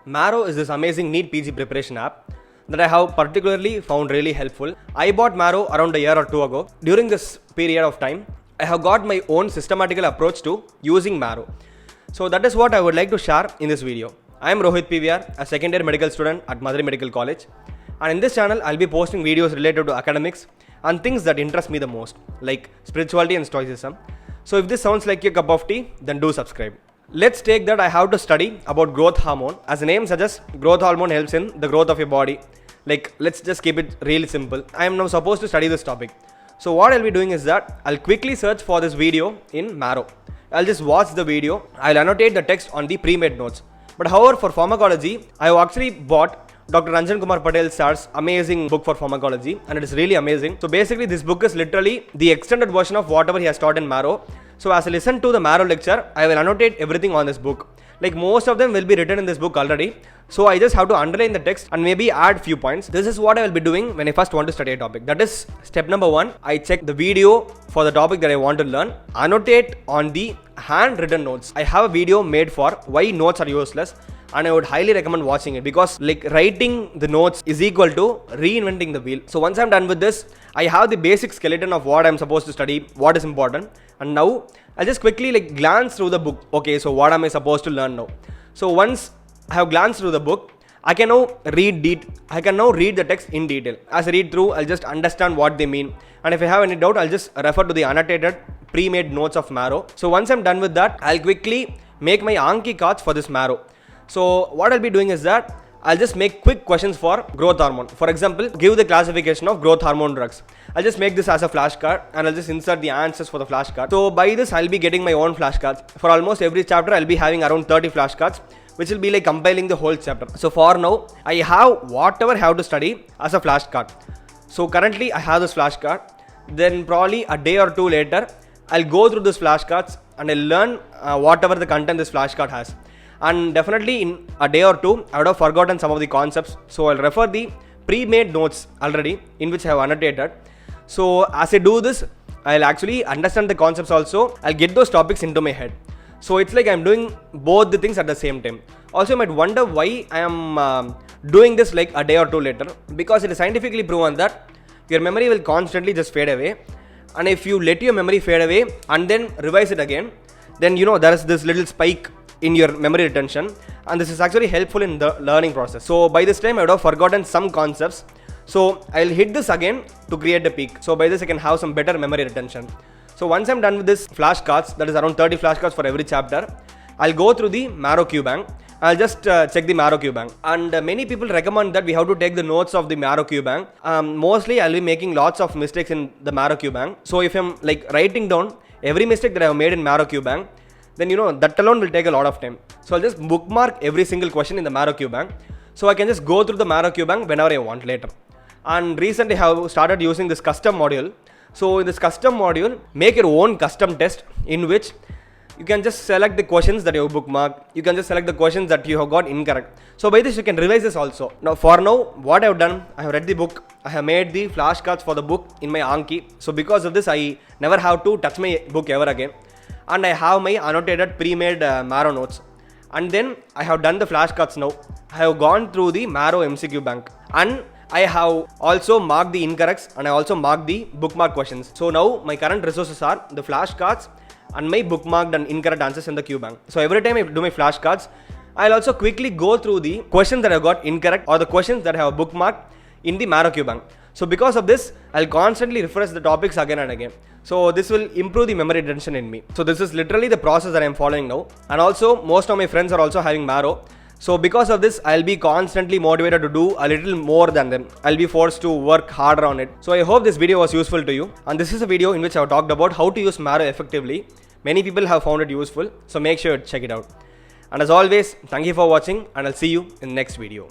Marrow is this amazing NEET PG preparation app that I have particularly found really helpful. I bought Marrow around a year or two ago. During this period of time, I have got my own systematical approach to using Marrow. So that is what I would like to share in this video. I am Rohit PVR, a second year medical student at Madurai Medical College. And in this channel, I'll be posting videos related to academics and things that interest me the most, like spirituality and stoicism. So if this sounds like a cup of tea, then do subscribe. Let's take that I have to study about growth hormone. As the name suggests, growth hormone helps in the growth of your body. Like, let's just keep it really simple. I am now supposed to study this topic. So what I'll be doing is that I'll quickly search for this video in Marrow. I'll just watch the video. I'll annotate the text on the pre-made notes. But however, for pharmacology, I have actually bought Dr. Ranjan Kumar Patel Sir's amazing book for pharmacology, and it is really amazing. So basically, this book is literally the extended version of whatever he has taught in Marrow. So as I listen to the Marrow lecture, I will annotate everything on this book. Like, most of them will be written in this book already. So I just have to underline the text and maybe add few points. This is what I will be doing when I first want to study a topic. That is step number 1. I check the video for the topic that I want to learn. Annotate on the handwritten notes. I have a video made for why notes are useless, and I would highly recommend watching it because like writing the notes is equal to reinventing the wheel. So once I'm done with this, I have the basic skeleton of what I'm supposed to study, what is important, and now I'll just quickly like glance through the book. Okay, so what am I supposed to learn now? So once I have glanced through the book, I can now read the text in detail. As I read through, I'll just understand what they mean. And if I have any doubt, I'll just refer to the annotated pre-made notes of Marrow. So once I'm done with that, I'll quickly make my Anki cards for this Marrow. So what I'll be doing is that I'll just make quick questions for growth hormone. For example, give the classification of growth hormone drugs. I'll just make this as a flashcard and I'll just insert the answers for the flashcard. So by this, I'll be getting my own flashcards. For almost every chapter, I'll be having around 30 flashcards, which will be like compiling the whole chapter. So for now, I have whatever I have to study as a flashcard. So currently, I have this flashcard. Then probably a day or two later, I'll go through this flashcards and I'll learn whatever the content this flashcard has. And definitely in a day or two, I would have forgotten some of the concepts. So I'll refer the pre-made notes already in which I have annotated. So as I do this, I'll actually understand the concepts also. I'll get those topics into my head. So it's like I'm doing both the things at the same time. Also, you might wonder why I am doing this like a day or two later. Because it is scientifically proven that your memory will constantly just fade away. And if you let your memory fade away and then revise it again, then you know there is this little spike in your memory retention, and this is actually helpful in the learning process. So by this time I would have forgotten some concepts, so I'll hit this again to create a peak. So by this I can have some better memory retention. So once I'm done with this flashcards, that is around 30 flashcards for every chapter, I'll go through the Marrow Q Bank. I'll just check the Marrow Q Bank, and many people recommend that we have to take the notes of the Marrow Q Bank. Mostly I'll be making lots of mistakes in the Marrow Q Bank. So if I'm like writing down every mistake that I have made in Marrow Q Bank, then you know that alone will take a lot of time. So I'll just bookmark every single question in the Marrow Q Bank, so I can just go through the Marrow Q Bank whenever I want later. And recently I have started using this custom module. So in this custom module, make your own custom test in which you can just select the questions that you have bookmarked. You can just select the questions that you have got incorrect. So by this you can revise this also. Now for now, what I have done, I have read the book. I have made the flashcards for the book in my Anki. So because of this, I never have to touch my book ever again. And I have my annotated pre-made Marrow notes. And then I have done the flashcards now. I have gone through the Marrow MCQ bank. And I have also marked the incorrects and I also marked the bookmark questions. So now my current resources are the flashcards and my bookmarked and incorrect answers in the Q bank. So every time I do my flashcards, I'll also quickly go through the questions that I got incorrect or the questions that I have bookmarked in the Marrow Q bank. So because of this, I'll constantly refresh the topics again and again. So this will improve the memory retention in me. So this is literally the process that I'm following now. And also most of my friends are also having Marrow. So because of this, I'll be constantly motivated to do a little more than them. I'll be forced to work harder on it. So I hope this video was useful to you. And this is a video in which I've talked about how to use Marrow effectively. Many people have found it useful. So make sure to check it out. And as always, thank you for watching and I'll see you in the next video.